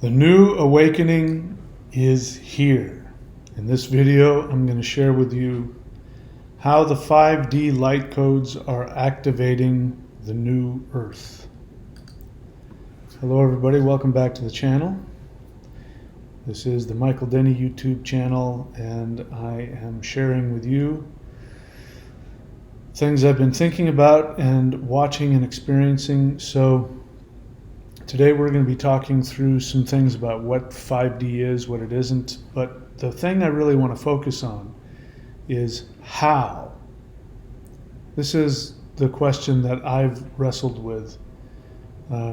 The new awakening is here. In this video, I'm going to share with you how the 5D light codes are activating the new earth. Hello everybody, welcome back to the channel. This is the Michael Denney YouTube channel, and I am sharing with you things I've been thinking about and watching and experiencing. So today we're going to be talking through some things about what 5D is, what it isn't, but the thing I really want to focus on is how. This is the question that I've wrestled with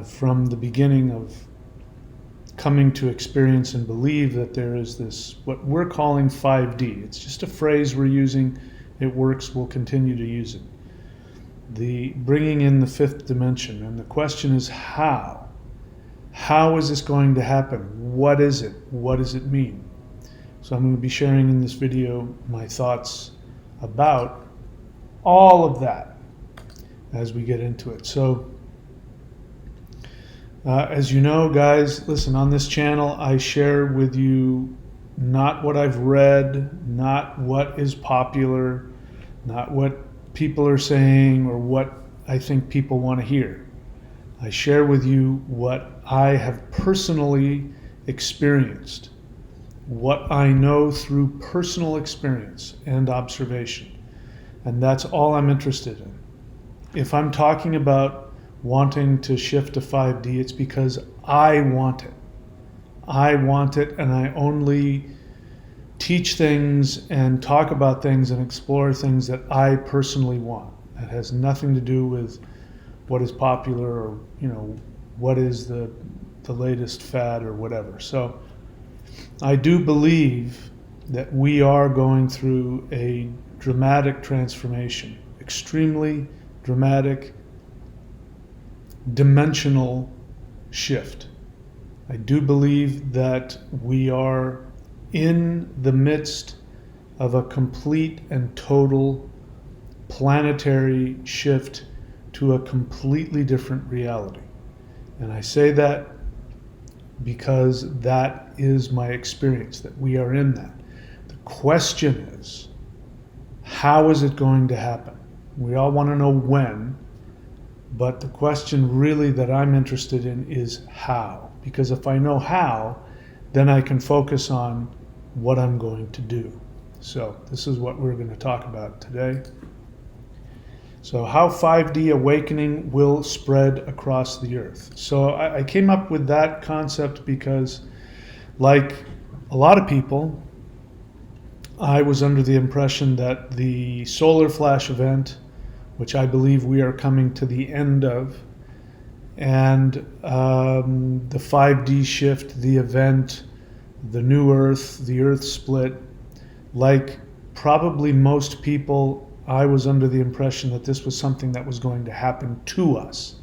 from the beginning of coming to experience and believe that there is this, what we're calling 5D. It's just a phrase we're using. It works. We'll continue to use it. The bringing in the fifth dimension. And the question is how? How is this going to happen? What is it? What does it mean? So I'm going to be sharing in this video my thoughts about all of that as we get into it. So as you know, guys, listen, on this channel I share with you not what I've read, not what is popular, not what people are saying or what I think people want to hear. I share with you what I have personally experienced, what I know through personal experience and observation. And that's all I'm interested in. If I'm talking about wanting to shift to 5D, it's because I want it. I want it, and I only teach things and talk about things and explore things that I personally want. It has nothing to do with what is popular or, what is the latest fad or whatever. So I do believe that we are going through a dramatic transformation, extremely dramatic, dimensional shift. I do believe that we are in the midst of a complete and total planetary shift to a completely different reality. And I say that because that is my experience, that we are in that. The question is, how is it going to happen? We all want to know when, but the question really that I'm interested in is how. Because if I know how, then I can focus on what I'm going to do. So this is what we're going to talk about today. So how 5D awakening will spread across the earth. So I came up with that concept because, like a lot of people, I was under the impression that the solar flash event, which I believe we are coming to the end of, and the 5D shift, the event, the new earth, the earth split, like probably most people, I was under the impression that this was something that was going to happen to us,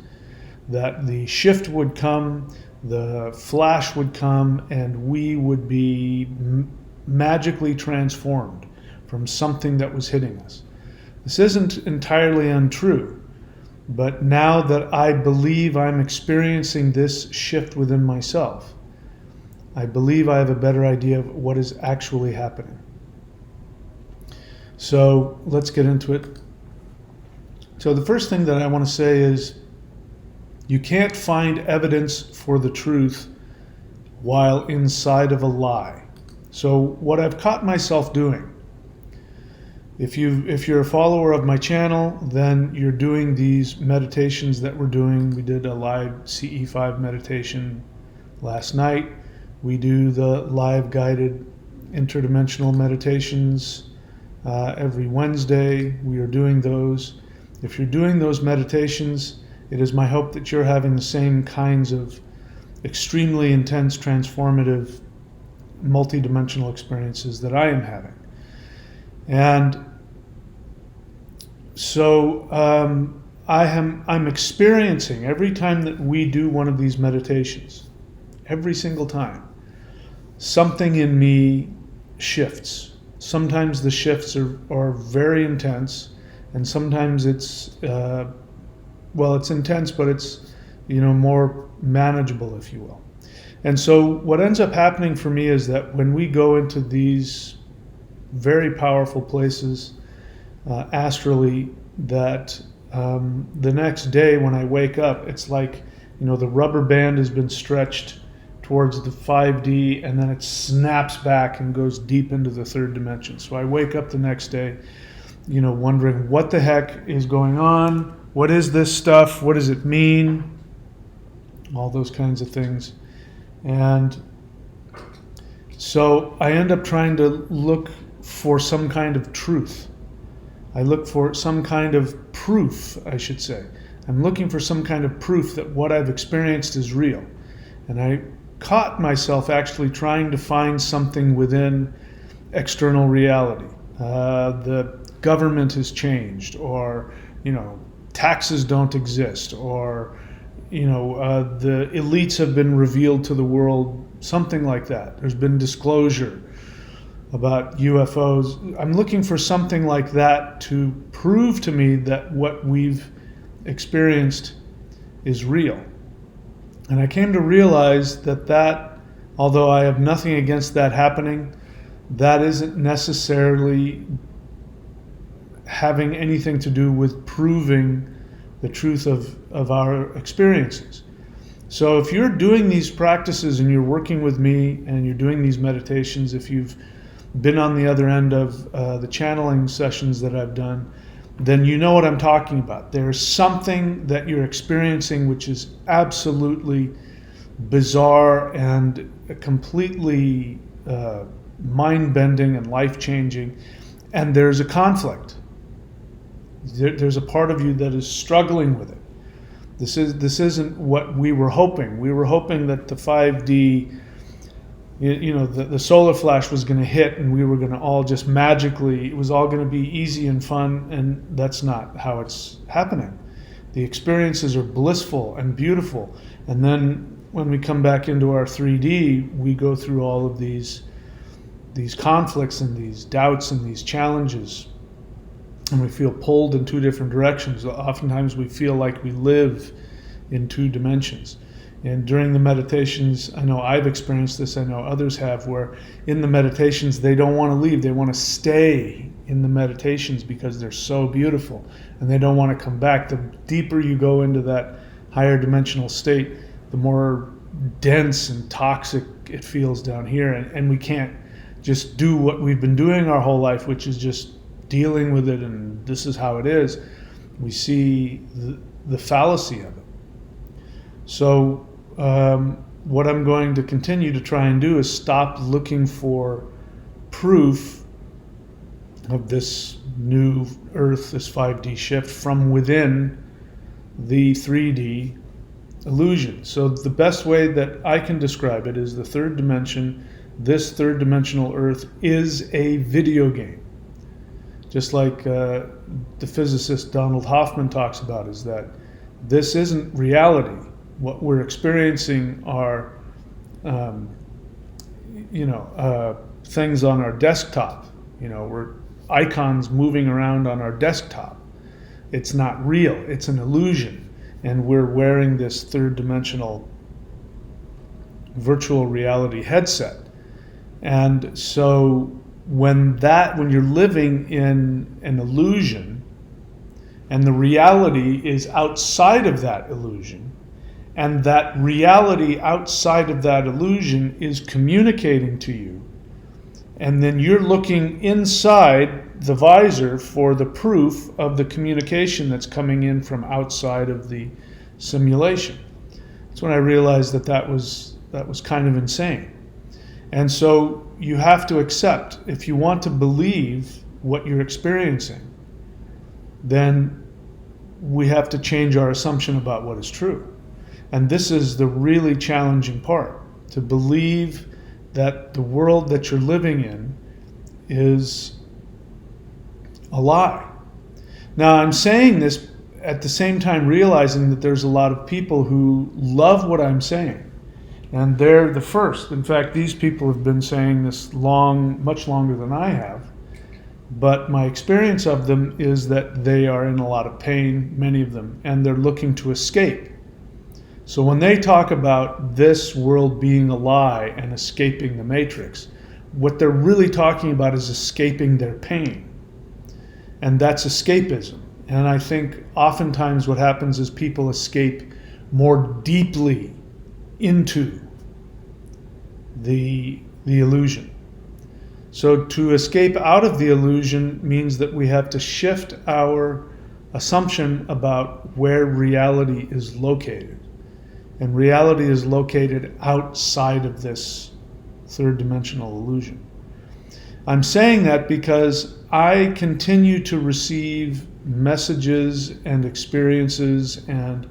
that the shift would come, the flash would come, and we would be magically transformed from something that was hitting us. This isn't entirely untrue, but now that I believe I'm experiencing this shift within myself, I believe I have a better idea of what is actually happening. So let's get into it. So the first thing that I want to say is you can't find evidence for the truth while inside of a lie. So what I've caught myself doing, if you're a follower of my channel, then you're doing these meditations that we're doing. We did a live CE5 meditation last night. We do the live guided interdimensional meditations every Wednesday. We are doing those. If you're doing those meditations, it is my hope that you're having the same kinds of extremely intense, transformative, multidimensional experiences that I am having. And so I'm experiencing every time that we do one of these meditations, every single time, something in me shifts. Sometimes the shifts are very intense, and sometimes it's it's intense, but it's more manageable, if you will. And so what ends up happening for me is that when we go into these very powerful places astrally, that the next day when I wake up, it's like, the rubber band has been stretched towards the 5D, and then it snaps back and goes deep into the third dimension. So I wake up the next day, wondering what the heck is going on? What is this stuff? What does it mean? All those kinds of things. And so I end up trying to look for some kind of truth. I look for some kind of proof, I should say. I'm looking for some kind of proof that what I've experienced is real. And I caught myself actually trying to find something within external reality. The government has changed, or, taxes don't exist, or, the elites have been revealed to the world, something like that. There's been disclosure about UFOs. I'm looking for something like that to prove to me that what we've experienced is real. And I came to realize that, although I have nothing against that happening, that isn't necessarily having anything to do with proving the truth of our experiences. So if you're doing these practices and you're working with me and you're doing these meditations, if you've been on the other end of the channeling sessions that I've done, then you know what I'm talking about. There's something that you're experiencing which is absolutely bizarre and completely mind-bending and life-changing, and there's a conflict. There's a part of you that is struggling with it. This isn't what we were hoping. We were hoping that the 5D, the solar flash was going to hit and we were going to all just magically, it was all going to be easy and fun, and that's not how it's happening. The experiences are blissful and beautiful, and then when we come back into our 3D, we go through all of these conflicts and these doubts and these challenges, and we feel pulled in two different directions. Oftentimes we feel like we live in two dimensions. And during the meditations, I know I've experienced this, I know others have, where in the meditations they don't want to leave. They want to stay in the meditations because they're so beautiful, and they don't want to come back. The deeper you go into that higher dimensional state, the more dense and toxic it feels down here. And we can't just do what we've been doing our whole life, which is just dealing with it, and this is how it is. We see the fallacy of it. So what I'm going to continue to try and do is stop looking for proof of this new Earth, this 5D shift from within the 3D illusion. So the best way that I can describe it is the third dimension, this third dimensional Earth, is a video game. Just like the physicist Donald Hoffman talks about, is that this isn't reality. What we're experiencing are, things on our desktop. We're icons moving around on our desktop. It's not real. It's an illusion. And we're wearing this third dimensional virtual reality headset. And so when you're living in an illusion and the reality is outside of that illusion, and that reality outside of that illusion is communicating to you, and then you're looking inside the visor for the proof of the communication that's coming in from outside of the simulation. That's when I realized that was kind of insane. And so you have to accept, if you want to believe what you're experiencing, then we have to change our assumption about what is true. And this is the really challenging part, to believe that the world that you're living in is a lie. Now, I'm saying this at the same time realizing that there's a lot of people who love what I'm saying. And they're the first. In fact, these people have been saying this much longer than I have. But my experience of them is that they are in a lot of pain, many of them, and they're looking to escape. So when they talk about this world being a lie and escaping the matrix, what they're really talking about is escaping their pain. And that's escapism. And I think oftentimes what happens is people escape more deeply into the illusion. So to escape out of the illusion means that we have to shift our assumption about where reality is located. And reality is located outside of this third dimensional illusion. I'm saying that because I continue to receive messages and experiences, and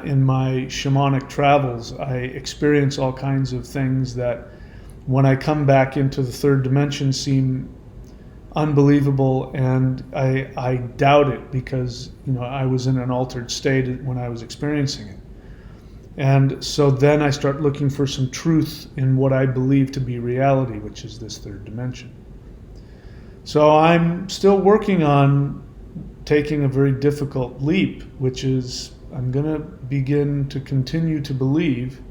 in my shamanic travels, I experience all kinds of things that when I come back into the third dimension seem unbelievable, and I doubt it because I was in an altered state when I was experiencing it. And so then I start looking for some truth in what I believe to be reality, which is this third dimension. So I'm still working on taking a very difficult leap, which is I'm going to begin to continue to believe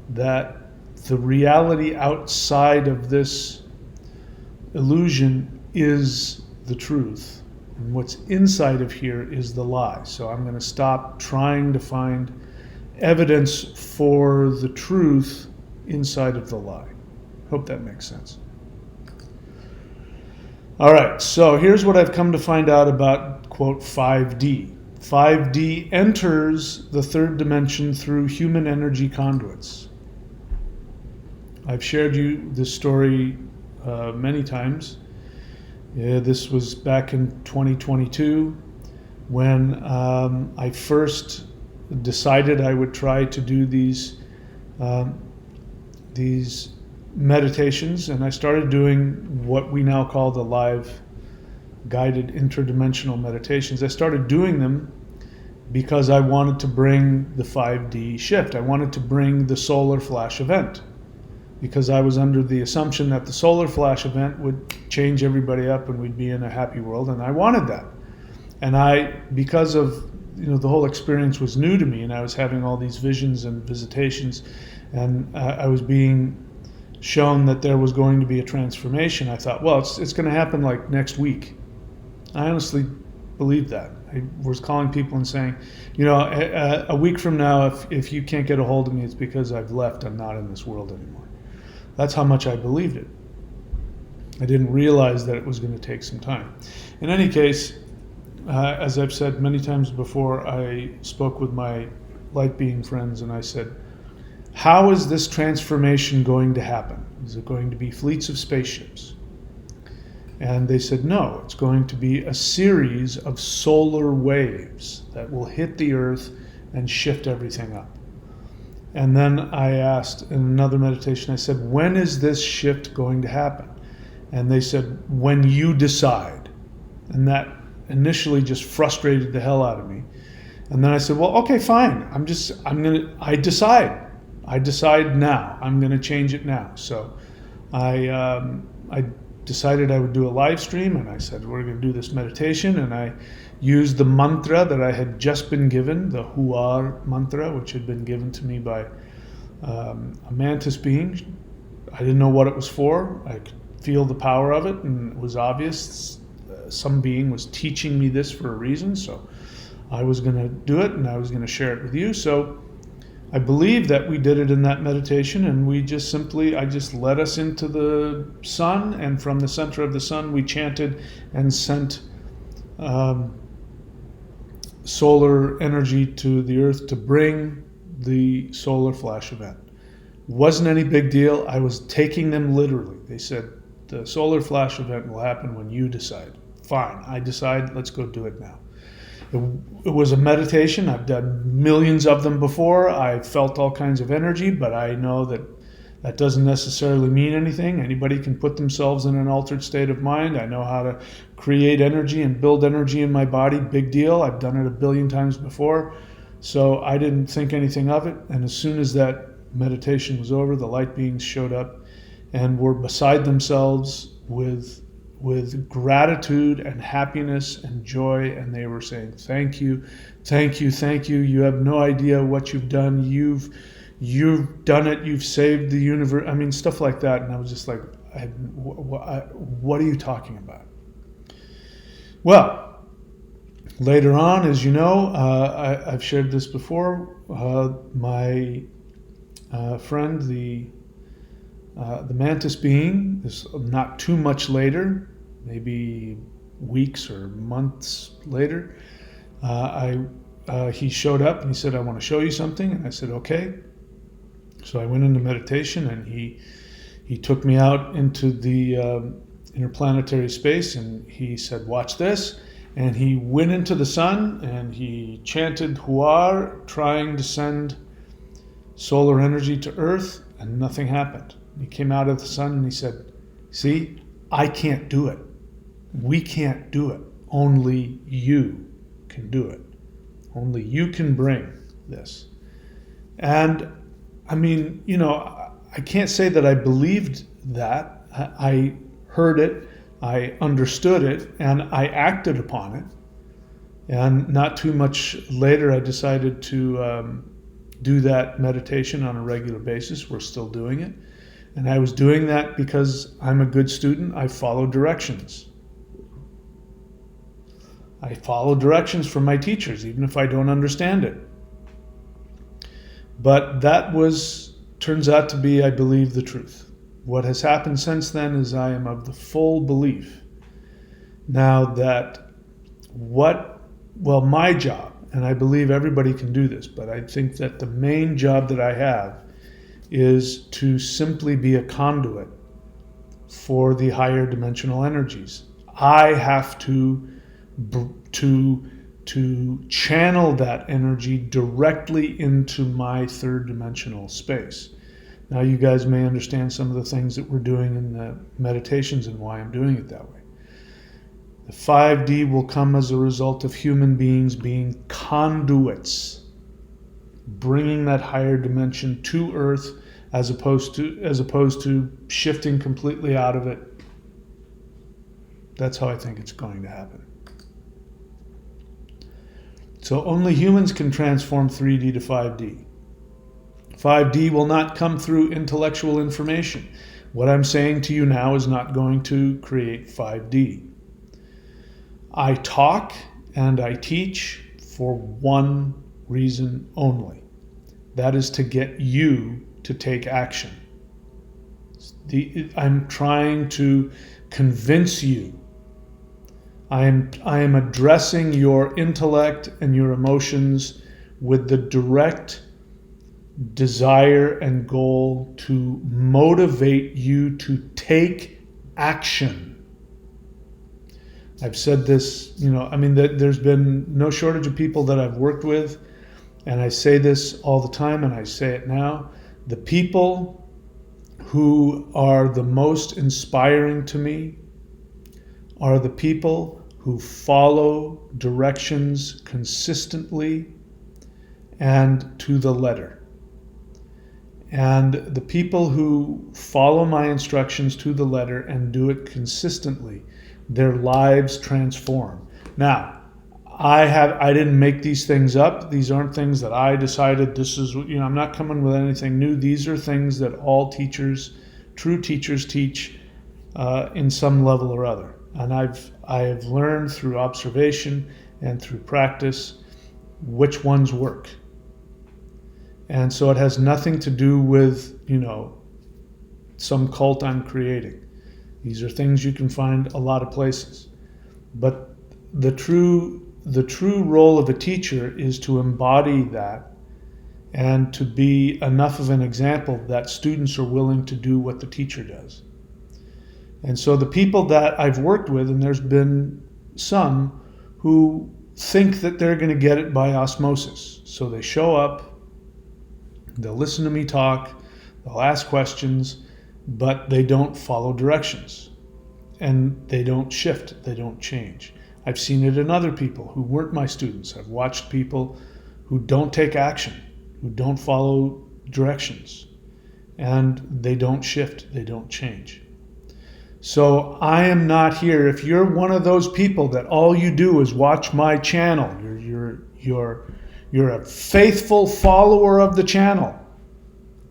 that the reality outside of this illusion is the truth. And what's inside of here is the lie. So I'm going to stop trying to find evidence for the truth inside of the lie. Hope that makes sense. All right, so here's what I've come to find out about, quote, 5D. 5D enters the third dimension through human energy conduits. I've shared you this story many times. This was back in 2022 when I first decided I would try to do these meditations, and I started doing what we now call the live guided interdimensional meditations. I started doing them because I wanted to bring the 5D shift. I wanted to bring the solar flash event because I was under the assumption that the solar flash event would change everybody up and we'd be in a happy world, and I wanted that. And because of the whole experience was new to me, and I was having all these visions and visitations, and I was being shown that there was going to be a transformation. I thought, well, it's going to happen like next week. I honestly believed that. I was calling people and saying, a week from now, if you can't get a hold of me, it's because I've left. I'm not in this world anymore. That's how much I believed it. I didn't realize that it was going to take some time. In any case, as I've said many times before, I spoke with my light being friends and I said, how is this transformation going to happen? Is it going to be fleets of spaceships? And they said, no, it's going to be a series of solar waves that will hit the earth and shift everything up. And then I asked in another meditation, I said, when is this shift going to happen? And they said, when you decide. And that initially just frustrated the hell out of me. And then I said, well, okay, fine. I decide now. I'm going to change it now. So I decided I would do a live stream, and I said, we're going to do this meditation. And I used the mantra that I had just been given, the Huar mantra, which had been given to me by a mantis being. I didn't know what it was for. I could feel the power of it, and it was obvious. Some being was teaching me this for a reason, so I was going to do it, and I was going to share it with you. So I believe that we did it in that meditation, and I just led us into the sun, and from the center of the sun we chanted and sent solar energy to the earth to bring the solar flash event. Wasn't any big deal. I was taking them literally. They said, the solar flash event will happen when you decide. Fine, I decide, let's go do it now. It was a meditation. I've done millions of them before. I felt all kinds of energy, but I know that doesn't necessarily mean anything. Anybody can put themselves in an altered state of mind. I know how to create energy and build energy in my body. Big deal. I've done it a billion times before. So I didn't think anything of it. And as soon as that meditation was over, the light beings showed up and were beside themselves with with gratitude and happiness and joy, and they were saying, "Thank you, thank you, thank you. You have no idea what you've done. You've done it. You've saved the universe." I mean, stuff like that. And I was just like, "What are you talking about?" Well, later on, as you know, I've shared this before. My friend, the mantis being, is not too much later, maybe weeks or months later, he showed up and he said, "I want to show you something." And I said, "Okay." So I went into meditation, and he took me out into the interplanetary space, and he said, "Watch this." And he went into the sun and he chanted Huar, trying to send solar energy to Earth, and nothing happened. He came out of the sun and he said, "See, I can't do it. We can't do it. Only you can do it. Only you can bring this." And I mean, I can't say that I believed that. I heard it, I understood it, and I acted upon it. And not too much later, I decided to do that meditation on a regular basis. We're still doing it. And I was doing that because I'm a good student. I follow directions. I follow directions from my teachers, even if I don't understand it. But that turns out to be, I believe, the truth. What has happened since then is I am of the full belief now that my job, and I believe everybody can do this, but I think that the main job that I have is to simply be a conduit for the higher dimensional energies. I have to channel that energy directly into my third dimensional space. Now you guys may understand some of the things that we're doing in the meditations and why I'm doing it that way. The 5D will come as a result of human beings being conduits, bringing that higher dimension to Earth as opposed to shifting completely out of it. That's how I think it's going to happen. So only humans can transform 3D to 5D. 5D will not come through intellectual information. What I'm saying to you now is not going to create 5D. I talk and I teach for one reason only. That is to get you to take action. I'm trying to convince you. I am addressing your intellect and your emotions with the direct desire and goal to motivate you to take action. I've said this, there's been no shortage of people that I've worked with, and I say this all the time, and I say it now. The people who are the most inspiring to me are the people who follow directions consistently and to the letter. And the people who follow my instructions to the letter and do it consistently, their lives transform. Now, I didn't make these things up. These aren't things that I decided this is, I'm not coming with anything new. These are things that all teachers, true teachers, teach in some level or other. And I have learned through observation and through practice which ones work. And so it has nothing to do with, some cult I'm creating. These are things you can find a lot of places. But the true role of a teacher is to embody that and to be enough of an example that students are willing to do what the teacher does. And so the people that I've worked with, and there's been some who think that they're going to get it by osmosis. So they show up, they'll listen to me talk, they'll ask questions, but they don't follow directions. And they don't shift, they don't change. I've seen it in other people who weren't my students. I've watched people who don't take action, who don't follow directions, and they don't shift, they don't change. So I am not here. If you're one of those people that all you do is watch my channel, you're a faithful follower of the channel,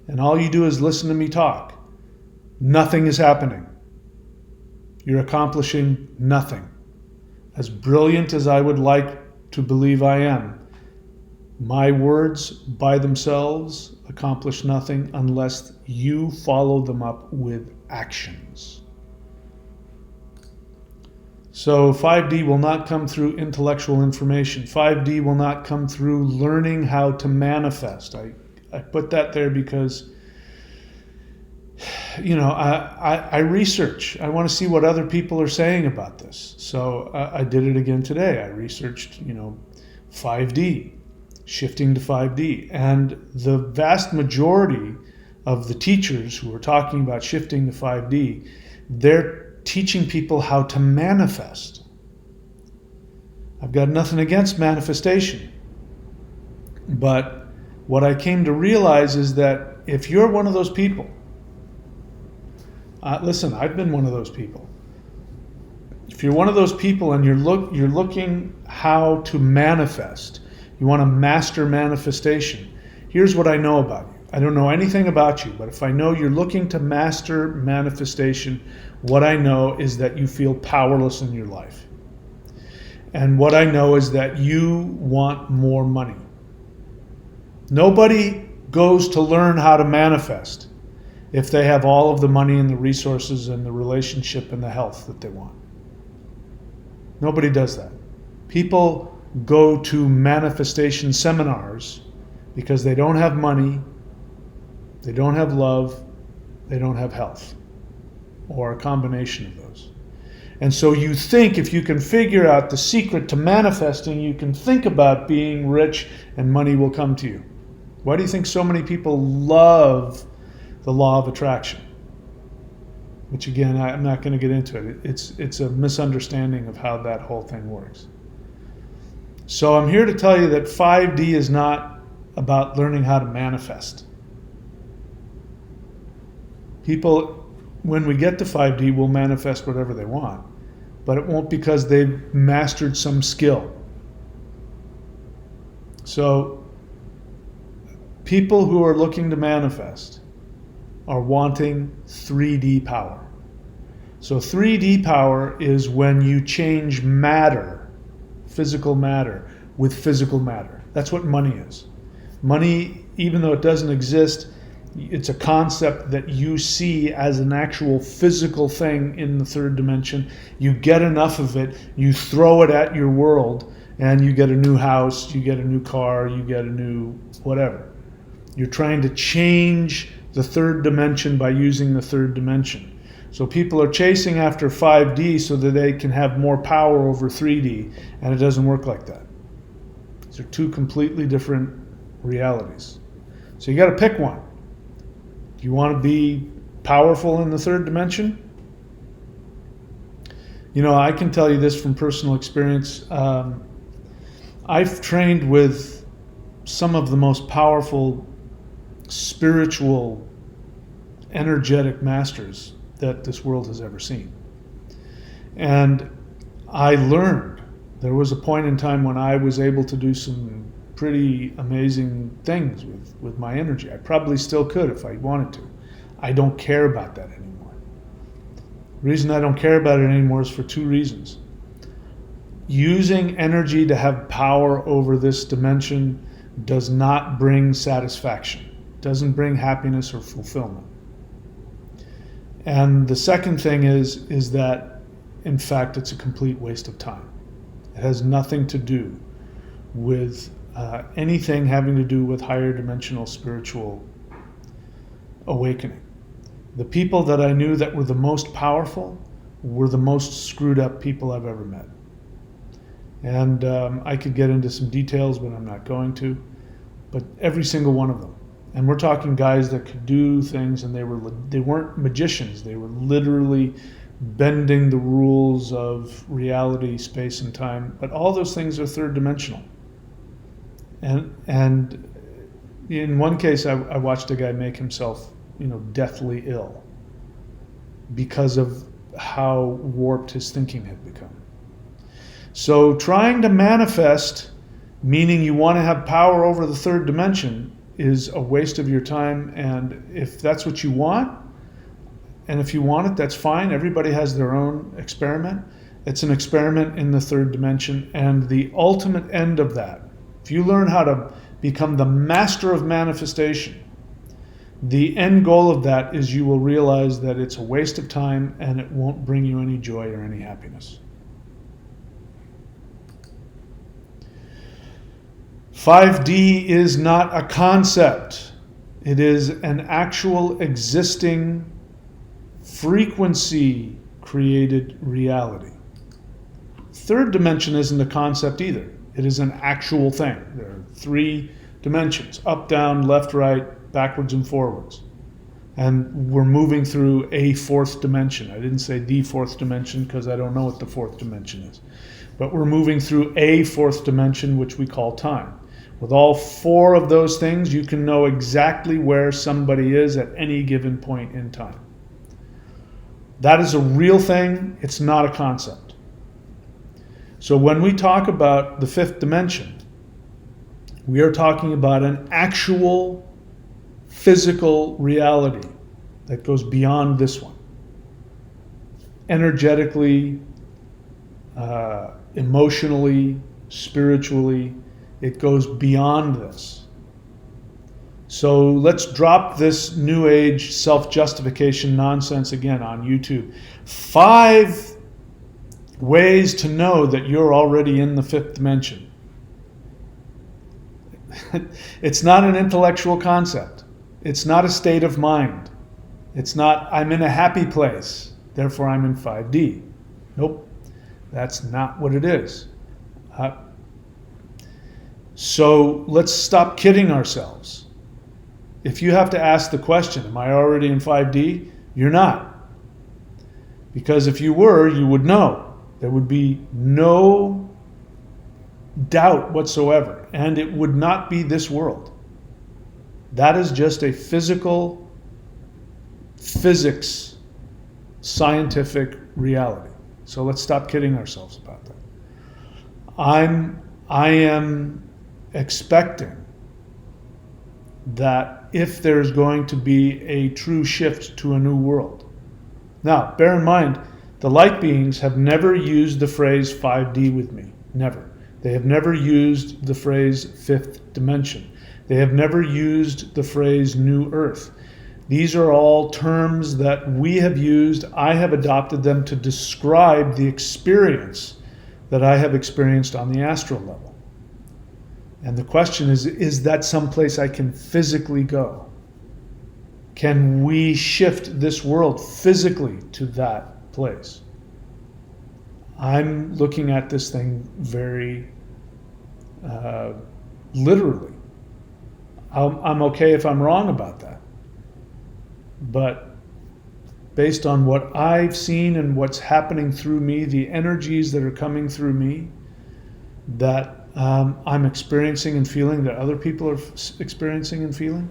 and all you do is listen to me talk, nothing is happening. You're accomplishing nothing. As brilliant as I would like to believe I am, my words by themselves accomplish nothing unless you follow them up with actions. So 5D will not come through intellectual information. 5D will not come through learning how to manifest. I put that there because, I research. I want to see what other people are saying about this. So I did it again today. I researched, 5D, shifting to 5D. And the vast majority of the teachers who are talking about shifting to 5D, they're teaching people how to manifest. I've got nothing against manifestation. But what I came to realize is that if you're one of those people, listen, I've been one of those people. If you're one of those people and you're looking how to manifest, you want to master manifestation, here's what I know about you. I don't know anything about you, but if I know you're looking to master manifestation, what I know is that you feel powerless in your life. And what I know is that you want more money. Nobody goes to learn how to manifest if they have all of the money and the resources and the relationship and the health that they want. Nobody does that. People go to manifestation seminars because they don't have money, they don't have love, they don't have health, or a combination of those. And so you think if you can figure out the secret to manifesting, you can think about being rich and money will come to you. Why do you think so many people love the law of attraction? Which again, I'm not going to get into it. It's a misunderstanding of how that whole thing works. So I'm here to tell you that 5D is not about learning how to manifest. People, when we get to 5D, will manifest whatever they want, but it won't because they've mastered some skill. So people who are looking to manifest are wanting 3D power. So 3D power is when you change matter, physical matter, with physical matter. That's what money is. Money, even though it doesn't exist, it's a concept that you see as an actual physical thing in the third dimension. You get enough of it, you throw it at your world, and you get a new house, you get a new car, you get a new whatever. You're trying to change the third dimension by using the third dimension. So people are chasing after 5D so that they can have more power over 3D, and it doesn't work like that. These are two completely different realities. So you got to pick one. Do you want to be powerful in the third dimension? I can tell you this from personal experience. I've trained with some of the most powerful spiritual, energetic masters that this world has ever seen. And I learned, there was a point in time when I was able to do some pretty amazing things with my energy. I probably still could if I wanted to. I don't care about that anymore. The reason I don't care about it anymore is for two reasons. Using energy to have power over this dimension does not bring satisfaction. It doesn't bring happiness or fulfillment. And the second thing is that, in fact, it's a complete waste of time. It has nothing to do with anything having to do with higher dimensional spiritual awakening. The people that I knew that were the most powerful were the most screwed up people I've ever met. And I could get into some details, but I'm not going to. But every single one of them. And we're talking guys that could do things, and they weren't magicians. They were literally bending the rules of reality, space, and time. But all those things are third dimensional. And in one case, I watched a guy make himself, deathly ill because of how warped his thinking had become. So trying to manifest, meaning you want to have power over the third dimension, is a waste of your time. And if that's what you want, and if you want it, that's fine. Everybody has their own experiment. It's an experiment in the third dimension. And the ultimate end of that, if you learn how to become the master of manifestation, the end goal of that is you will realize that it's a waste of time and it won't bring you any joy or any happiness. 5D is not a concept. It is an actual existing frequency created reality. Third dimension isn't a concept either. It is an actual thing. There are 3 dimensions: up, down, left, right, backwards and forwards. And we're moving through a 4th dimension. I didn't say the 4th dimension because I don't know what the 4th dimension is. But we're moving through a 4th dimension, which we call time. With all 4 of those things, you can know exactly where somebody is at any given point in time. That is a real thing. It's not a concept. So when we talk about the 5th dimension, we are talking about an actual physical reality that goes beyond this one. Energetically, emotionally, spiritually, it goes beyond this. So let's drop this new age self-justification nonsense again on YouTube. 5 ways to know that you're already in the 5th dimension. It's not an intellectual concept. It's not a state of mind. It's not, I'm in a happy place, therefore I'm in 5D. Nope, that's not what it is. So let's stop kidding ourselves. If you have to ask the question, am I already in 5D? You're not. Because if you were, you would know. There would be no doubt whatsoever, and it would not be this world. That is just a physical, physics, scientific reality. So let's stop kidding ourselves about that. I am expecting that if there's going to be a true shift to a new world. Now, bear in mind, the light beings have never used the phrase 5D with me. Never. They have never used the phrase 5th dimension. They have never used the phrase New Earth. These are all terms that we have used. I have adopted them to describe the experience that I have experienced on the astral level. And the question is that someplace I can physically go? Can we shift this world physically to that place? I'm looking at this thing very literally. I'm okay if I'm wrong about that. But based on what I've seen and what's happening through me, the energies that are coming through me, that I'm experiencing and feeling, that other people are experiencing and feeling,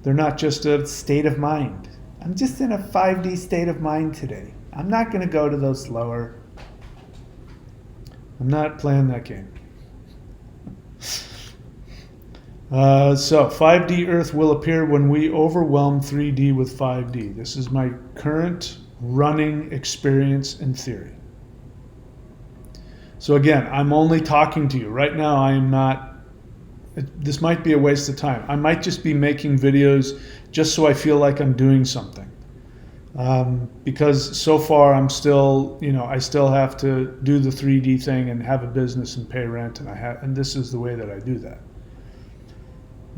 they're not just a state of mind. I'm just in a 5D state of mind today. I'm not going to go to those lower. I'm not playing that game. So 5D Earth will appear when we overwhelm 3D with 5D. This is my current running experience and theory. So again, I'm only talking to you. Right now I am not, this might be a waste of time. I might just be making videos just so I feel like I'm doing something. Because so far I'm still, I still have to do the 3D thing and have a business and pay rent, and this is the way that I do that.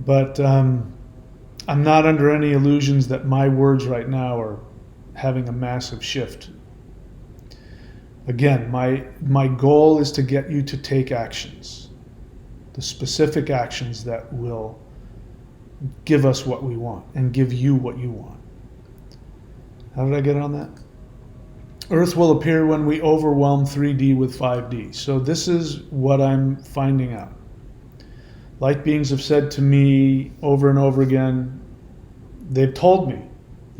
But I'm not under any illusions that my words right now are having a massive shift. Again, my goal is to get you to take actions, the specific actions that will give us what we want and give you what you want. How did I get on that? Earth will appear when we overwhelm 3D with 5D. So this is what I'm finding out. Light beings have said to me over and over again, they've told me,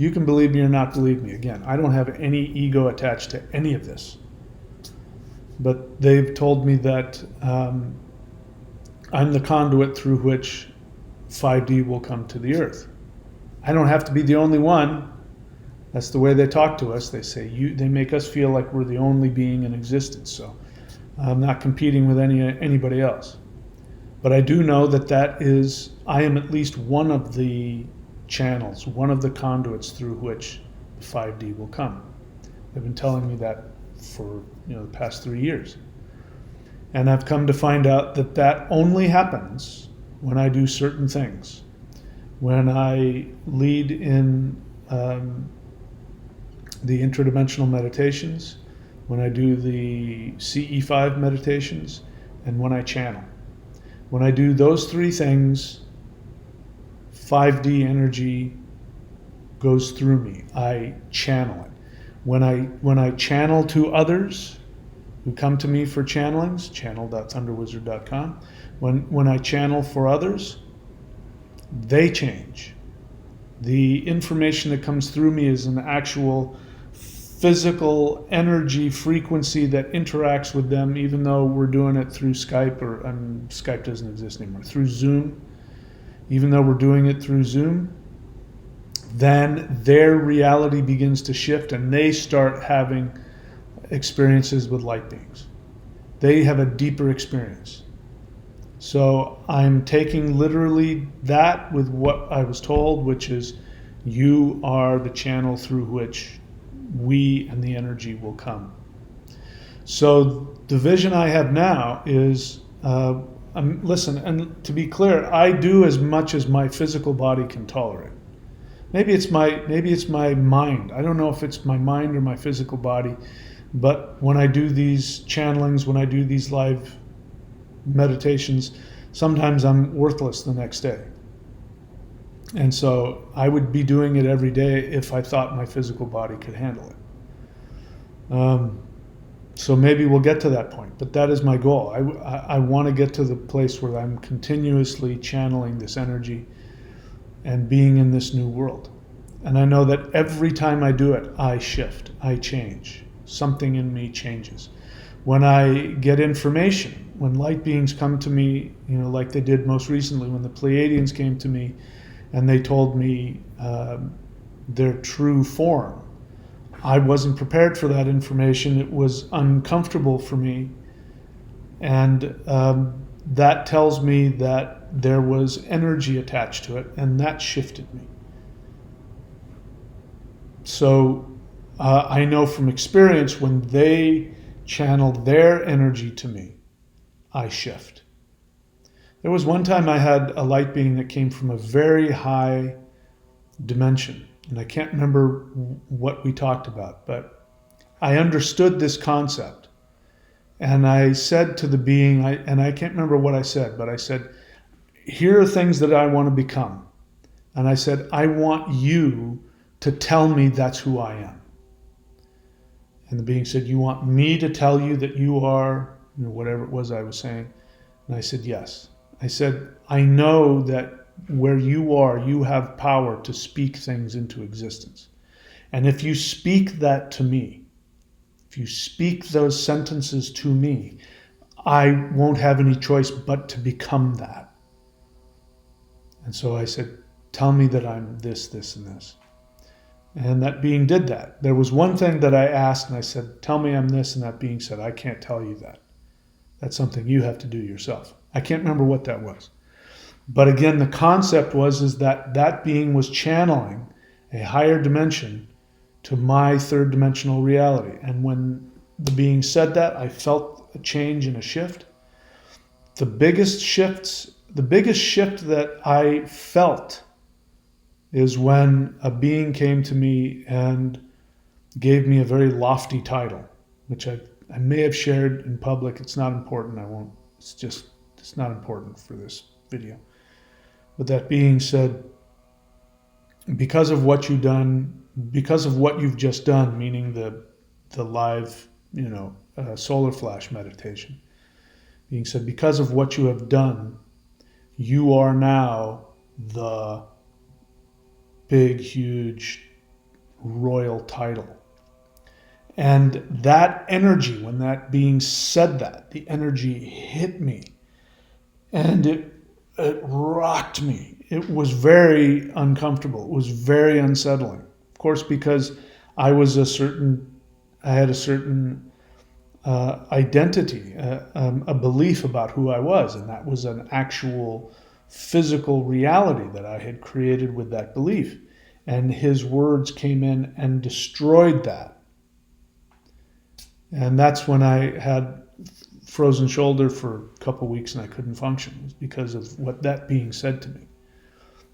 You can believe me or not believe me. Again, I don't have any ego attached to any of this. But they've told me that I'm the conduit through which 5D will come to the earth. I don't have to be the only one. That's the way they talk to us. They say they make us feel like we're the only being in existence. So I'm not competing with anybody else. But I do know that I am at least one of the channels, one of the conduits through which 5D will come. They've been telling me that for the past 3 years. And I've come to find out that only happens when I do certain things. When I lead in the interdimensional meditations, when I do the CE5 meditations, and when I channel. When I do those 3 things, 5D energy goes through me. I channel it. When I channel to others who come to me for channelings, channel.thunderwizard.com, when I channel for others, they change. The information that comes through me is an actual physical energy frequency that interacts with them, even though we're doing it through Skype, Skype doesn't exist anymore, through Zoom. Even though we're doing it through Zoom, then their reality begins to shift and they start having experiences with light beings. They have a deeper experience. So I'm taking literally that with what I was told, which is you are the channel through which we and the energy will come. So the vision I have now is, listen, and to be clear, I do as much as my physical body can tolerate. Maybe it's my mind. I don't know if it's my mind or my physical body, but when I do these channelings, when I do these live meditations, sometimes I'm worthless the next day. And so I would be doing it every day if I thought my physical body could handle it. So maybe we'll get to that point, but that is my goal. I want to get to the place where I'm continuously channeling this energy and being in this new world. And I know that every time I do it, I shift, I change. Something in me changes. When I get information, when light beings come to me, like they did most recently, when the Pleiadians came to me and they told me their true form, I wasn't prepared for that information. It was uncomfortable for me. And that tells me that there was energy attached to it, and that shifted me. So I know from experience, when they channel their energy to me, I shift. There was one time I had a light being that came from a very high dimension, and I can't remember what we talked about, but I understood this concept. And I said to the being, and I can't remember what I said, but I said, here are things that I want to become. And I said, I want you to tell me that's who I am. And the being said, you want me to tell you that you are, whatever it was I was saying? And I said, yes. I said, I know that where you are, you have power to speak things into existence. And if you speak that to me, if you speak those sentences to me, I won't have any choice but to become that. And so I said, tell me that I'm this, this, and this. And that being did that. There was one thing that I asked, and I said, tell me I'm this, and that being said, I can't tell you that. That's something you have to do yourself. I can't remember what that was. But again, the concept is that being was channeling a higher dimension to my third dimensional reality. And when the being said that, I felt a change and a shift. The biggest shift that I felt is when a being came to me and gave me a very lofty title, which I may have shared in public. It's not important. I won't. It's not important for this video. But that being said, because of what you've just done, meaning the live, solar flash meditation, being said, because of what you have done, you are now the big, huge royal title. And that energy, when that being said that, the energy hit me and it rocked me. It was very uncomfortable. It was very unsettling. Of course, because I had a certain identity, a belief about who I was, and that was an actual physical reality that I had created with that belief. And his words came in and destroyed that. And that's when I had frozen shoulder for a couple of weeks and I couldn't function. It was because of what that being said to me.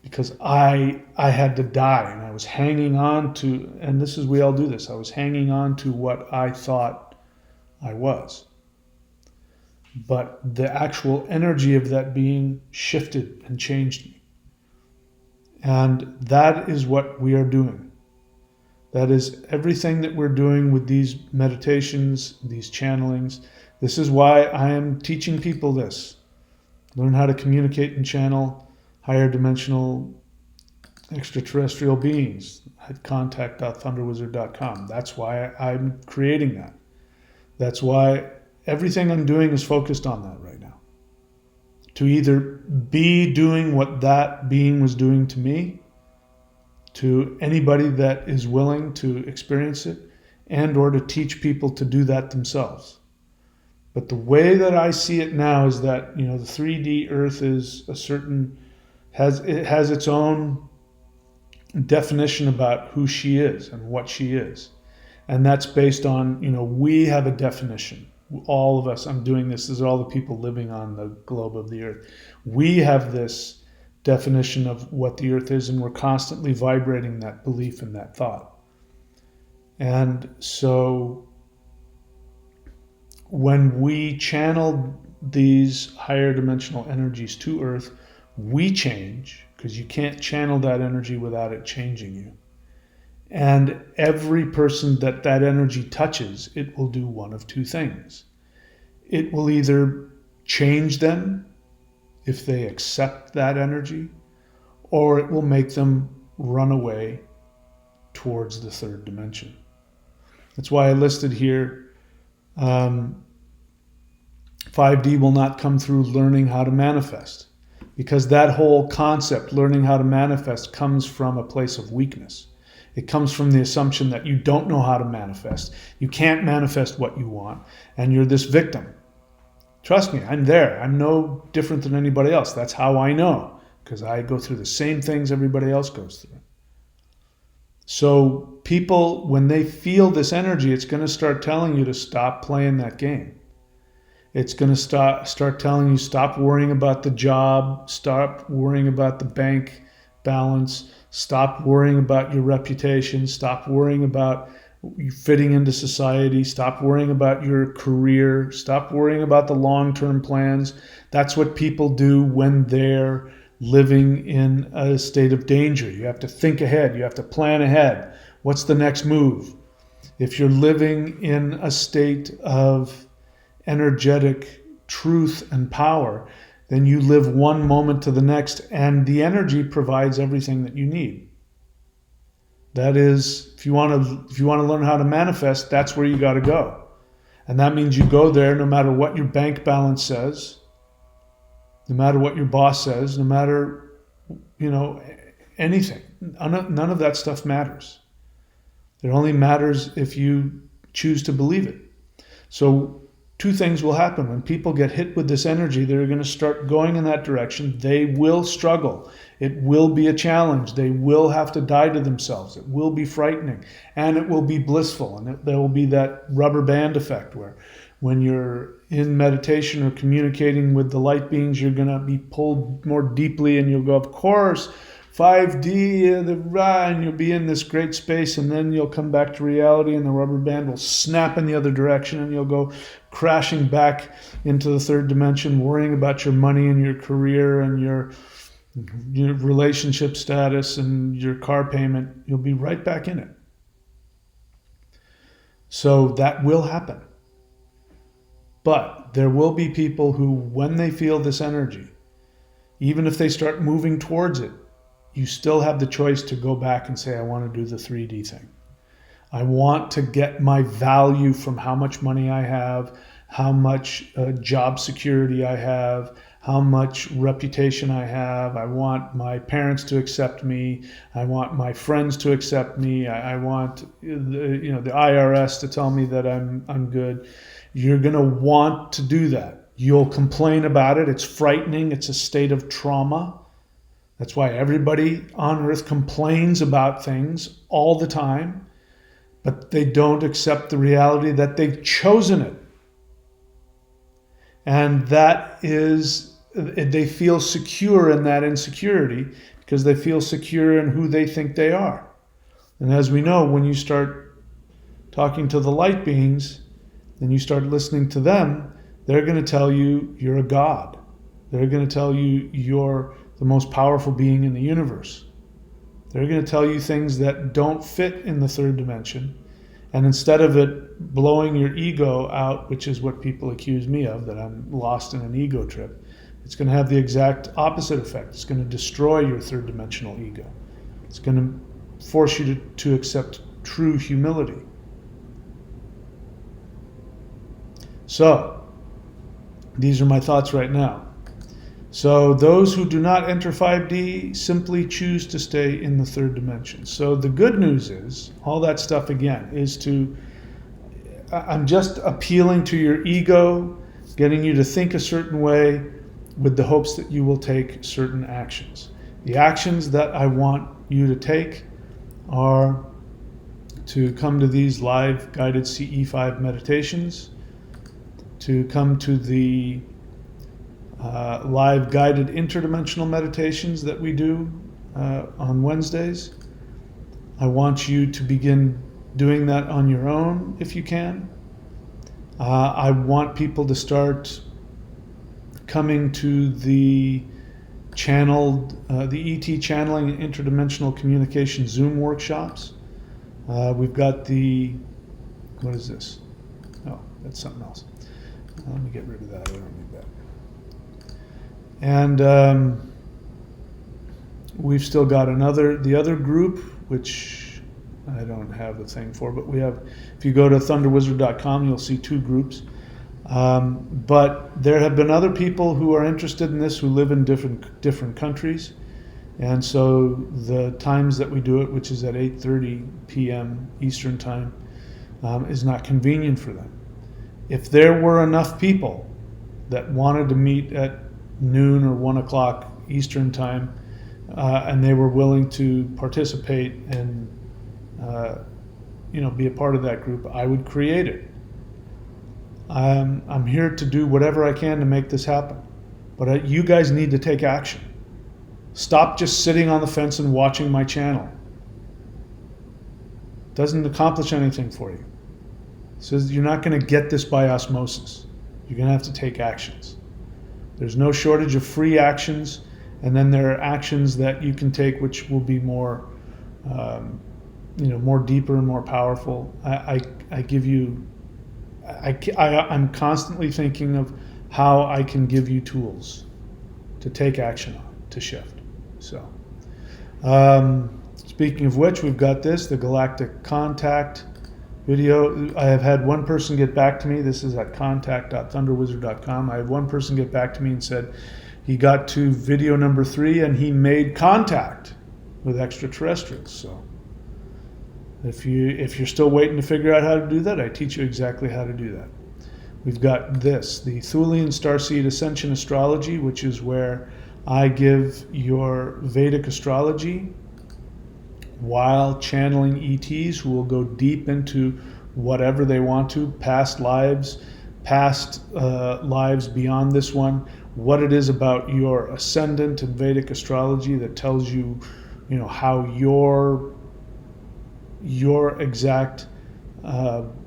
Because I had to die, and I was hanging on to, and we all do this, I was hanging on to what I thought I was. But the actual energy of that being shifted and changed me. And that is what we are doing. That is everything that we're doing with these meditations, these channelings. This is why I am teaching people this. Learn how to communicate and channel higher dimensional extraterrestrial beings at contact.thunderwizard.com. That's why I'm creating that. That's why everything I'm doing is focused on that right now. To either be doing what that being was doing to me, to anybody that is willing to experience it, and or to teach people to do that themselves. But the way that I see it now is that, the 3D Earth is has its own definition about who she is and what she is. And that's based on, we have a definition. All of us, I'm doing this is all the people living on the globe of the earth. We have this definition of what the earth is, and we're constantly vibrating that belief and that thought. And so when we channel these higher dimensional energies to earth, we change, because you can't channel that energy without it changing you. And every person that energy touches, it will do one of two things. It will either change them if they accept that energy, or it will make them run away towards the third dimension. That's why I listed here, 5D will not come through learning how to manifest. Because that whole concept, learning how to manifest, comes from a place of weakness. It comes from the assumption that you don't know how to manifest. You can't manifest what you want, and you're this victim. Trust me, I'm there. I'm no different than anybody else. That's how I know, because I go through the same things everybody else goes through. So people, when they feel this energy, it's going to start telling you to stop playing that game. It's going to start telling you, stop worrying about the job, stop worrying about the bank balance, stop worrying about your reputation, stop worrying about you fitting into society, stop worrying about your career, stop worrying about the long-term plans. That's what people do when they're living in a state of danger. You have to think ahead. You have to plan ahead. What's the next move? If you're living in a state of energetic truth and power, then you live one moment to the next, and the energy provides everything that you need. That is, if you want to learn how to manifest, that's where you got to go. And that means you go there no matter what your bank balance says, no matter what your boss says, no matter, anything. None of that stuff matters. It only matters if you choose to believe it. So two things will happen. When people get hit with this energy, they're going to start going in that direction. They will struggle. It will be a challenge. They will have to die to themselves. It will be frightening, and it will be blissful. And there will be that rubber band effect where when you're in meditation or communicating with the light beings, you're going to be pulled more deeply, and you'll go, of course, 5D, and you'll be in this great space, and then you'll come back to reality, and the rubber band will snap in the other direction, and you'll go crashing back into the third dimension, worrying about your money and your career and your relationship status and your car payment. You'll be right back in it. So that will happen. But there will be people who, when they feel this energy, even if they start moving towards it, you still have the choice to go back and say, I want to do the 3D thing. I want to get my value from how much money I have, how much job security I have, how much reputation I have. I want my parents to accept me. I want my friends to accept me. I want the IRS to tell me that I'm good. You're going to want to do that. You'll complain about it. It's frightening. It's a state of trauma. That's why everybody on earth complains about things all the time, but they don't accept the reality that they've chosen it. And that is, they feel secure in that insecurity because they feel secure in who they think they are. And as we know, when you start talking to the light beings, then you start listening to them, they're going to tell you you're a god. They're going to tell you you're the most powerful being in the universe. They're going to tell you things that don't fit in the third dimension. And instead of it blowing your ego out, which is what people accuse me of, that I'm lost in an ego trip, it's going to have the exact opposite effect. It's going to destroy your third dimensional ego. It's going to force you to accept true humility. So, these are my thoughts right now. So those who do not enter 5D simply choose to stay in the third dimension. So the good news is, all that stuff again, I'm just appealing to your ego, getting you to think a certain way with the hopes that you will take certain actions. The actions that I want you to take are to come to these live guided CE5 meditations, to come to the live guided interdimensional meditations that we do on Wednesdays. I want you to begin doing that on your own if you can. I want people to start coming to the channeled, the ET channeling and interdimensional communication Zoom workshops. We've got the, what is this? Oh, that's something else. Let me get rid of that. I don't need that. And we've still got the other group, which I don't have a thing for, but we have, if you go to thunderwizard.com, you'll see 2 groups. But there have been other people who are interested in this who live in different countries. And so the times that we do it, which is at 8:30 p.m. Eastern time, is not convenient for them. If there were enough people that wanted to meet at noon or 1 o'clock Eastern time, and they were willing to participate and be a part of that group, I would create it. I'm here to do whatever I can to make this happen, but you guys need to take action. Stop just sitting on the fence and watching my channel. It doesn't accomplish anything for you. It says you're not going to get this by osmosis. You're going to have to take actions. There's no shortage of free actions, and then there are actions that you can take which will be more, more deeper and more powerful. I'm constantly thinking of how I can give you tools to take action on, to shift. So, speaking of which, we've got the Galactic Contact video. I have had one person get back to me. This is at contact.thunderwizard.com. I had one person get back to me and said he got to video number 3 and he made contact with extraterrestrials. So if you're still waiting to figure out how to do that, I teach you exactly how to do that. We've got the Thulian Starseed Ascension Astrology, which is where I give your Vedic astrology while channeling ETs who will go deep into whatever they want to, past lives beyond this one, what it is about your ascendant in Vedic astrology that tells you, how your exact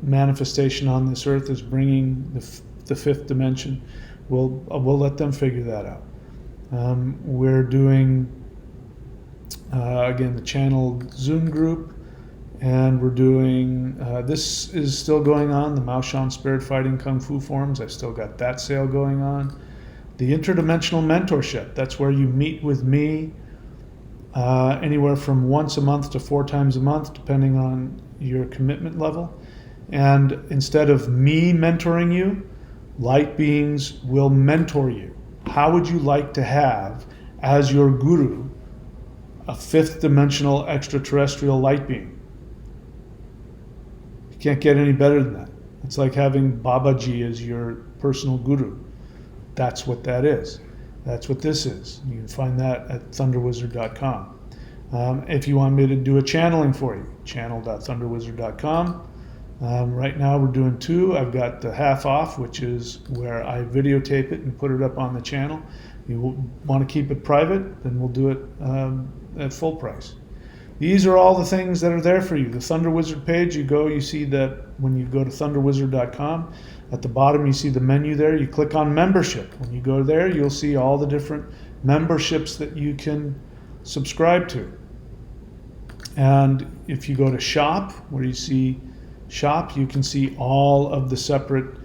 manifestation on this earth is bringing the 5th dimension. We'll let them figure that out. We're doing again the channeled Zoom group, and we're doing this is still going on, the Maoshan Spirit Fighting Kung Fu forums. I've still got that sale going on. The interdimensional mentorship, that's where you meet with me anywhere from once a month to 4 times a month, depending on your commitment level. And instead of me mentoring you, light beings will mentor you. How would you like to have as your guru a 5th dimensional extraterrestrial light being? You can't get any better than that. It's like having Babaji as your personal guru. That's what that is. That's what this is. You can find that at thunderwizard.com. If you want me to do a channeling for you, channel.thunderwizard.com. Right now we're doing 2. I've got the half off, which is where I videotape it and put it up on the channel. You want to keep it private, then we'll do it at full price. These are all the things that are there for you. The Thunder Wizard page, you see that when you go to thunderwizard.com, at the bottom you see the menu there. You click on membership. When you go there, you'll see all the different memberships that you can subscribe to. And if you go to shop, where you see shop, you can see all of the separate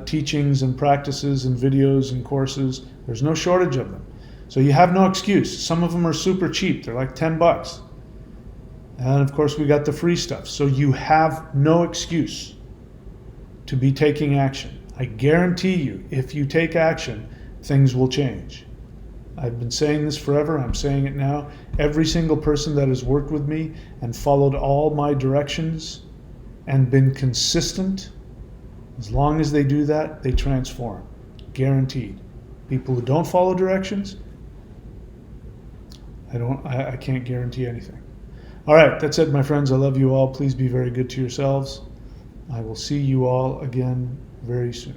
teachings and practices and videos and courses. There's no shortage of them. So you have no excuse. Some of them are super cheap. They're like $10. And of course we got the free stuff. So you have no excuse to be taking action. I guarantee you, if you take action, things will change. I've been saying this forever. I'm saying it now. Every single person that has worked with me and followed all my directions and been consistent, as long as they do that, they transform. Guaranteed. People who don't follow directions, I can't guarantee anything. All right, that's it, my friends. I love you all. Please be very good to yourselves. I will see you all again very soon.